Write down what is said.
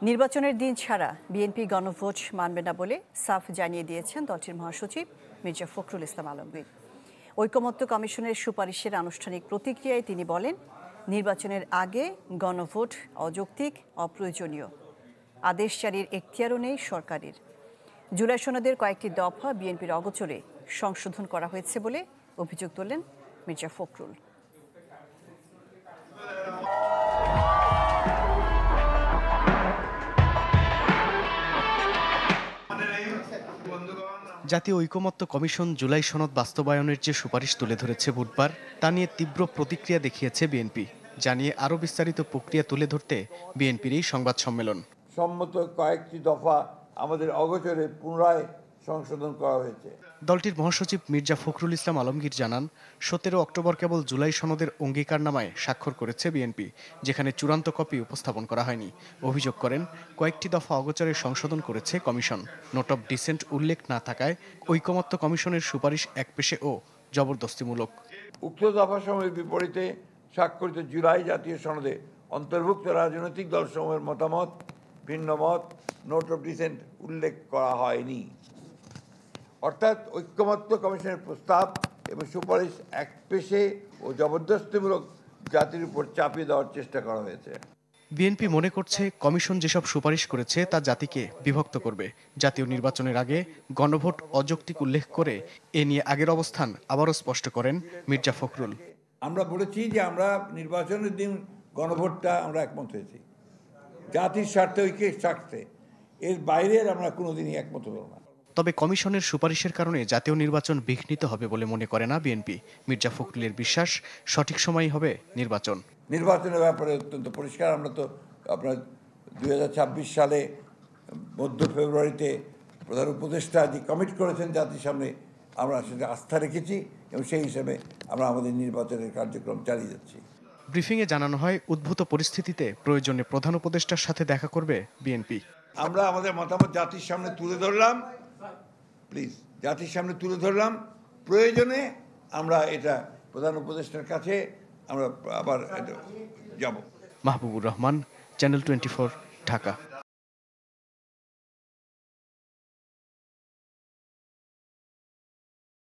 নির্বাচনের দিন ছাড়া বিএনপি গণভোট মানবে না বলে সাফ জানিয়ে দিয়েছেন দলটির মহাসচিব মির্জা ফখরুল ইসলাম আলমগীর। ঐকমত্য কমিশনের সুপারিশের আনুষ্ঠানিক প্রতিক্রিয়ায় তিনি বলেন, নির্বাচনের আগে গণভোট অযৌক্তিক, অপ্রয়োজনীয়। আদেশ জারির এখতিয়ারও নেই সরকারের। জুলাই সনদের কয়েকটি দফা বিএনপির অগোচরে সংশোধন করা হয়েছে বলে অভিযোগ তোলেন মির্জা ফখরুল। জাতীয় ঐকমত্য কমিশন জুলাই সনদ বাস্তবায়নের যে সুপারিশ তুলে ধরেছে বুধবার, তা নিয়ে তীব্র প্রতিক্রিয়া দেখিয়েছে বিএনপি। জানিয়ে আরও বিস্তারিত প্রক্রিয়া তুলে ধরতে বিএনপির এই সংবাদ সম্মেলন। সম্মত কয়েকটি দফা আমাদের অগোচরে পুনরায় সংশোধন করা হয়েছে। দলটির মহাসচিব মির্জা ফখরুল ইসলাম আলমগীর জানান, 17 অক্টোবর কেবল জুলাই সনদের অঙ্গীকারনামায় স্বাক্ষর করেছে বিএনপি, যেখানে চূড়ান্ত কপি উপস্থাপন করা হয়নি। অভিযোগ করেন, কয়েকটি দফা অগোচরে সংশোধন করেছে কমিশন। নোট অফ ডিসেন্ট উল্লেখ না থাকায় ঐকমত্য কমিশনের সুপারিশ একপেশে ও জবরদস্তিমূলক। উক্ত দফাসমূহের বিপরীতে স্বাক্ষরিত জুলাই জাতীয় সনদে অন্তর্ভুক্ত রাজনৈতিক দলসমূহের মতামত, ভিন্ন মত, নোট অফ ডিসেন্ট উল্লেখ করা হয়নি। অর্থাৎ ঐকমত্য কমিশনের প্রস্তাব এবং সুপারিশ একপেশে ও জবরদস্তিমূলক জাতির উপর চাপিয়ে দেওয়ার চেষ্টা করা হয়েছে। বিএনপি মনে করছে, কমিশন যেসব সুপারিশ করেছে তা জাতিকে বিভক্ত করবে। জাতীয় নির্বাচনের আগে গণভোট অযৌক্তিক উল্লেখ করে এ নিয়ে আগের অবস্থান আবারও স্পষ্ট করেন মির্জা ফখরুল। আমরা বলেছি যে আমরা নির্বাচনের দিন গণভোটটা আমরা একমত হয়েছি, জাতির স্বার্থে, ঐক্যের স্বার্থে। এর বাইরের আমরা কোনোদিনই একমত হব না। তবে কমিশনের সুপারিশের কারণে জাতীয় নির্বাচন বিঘ্নিত হবে বলে মনে করে না বিএনপি। মির্জা ফখরুলের বিশ্বাস, সঠিক সময়ই হবে নির্বাচন। নির্বাচনের ব্যাপারে অত্যন্ত পরিষ্কার। আমরা তো আপনার 2026 সালে মধ্য ফেব্রুয়ারিতে প্রধান উপদেষ্টা যে কমিট করেছেন জাতির সামনে, আমরা সেটা আস্থা রেখেছি এবং সেই হিসেবে আমরা আমাদের নির্বাচনের কার্যক্রম চালিয়ে যাচ্ছি। ব্রিফিংয়ে জানানো হয়, উদ্ভূত পরিস্থিতিতে প্রয়োজনে প্রধান উপদেষ্টার সাথে দেখা করবে বিএনপি। আমরা আমাদের মতামত জাতির সামনে তুলে ধরলাম, জাতির সামনে তুলে ধরলাম। প্রয়োজনে আমরা এটা প্রধান উপদেষ্টার কাছে আমরা আবার যাব। মাহবুবুর রহমান, চ্যানেল 24, ঢাকা।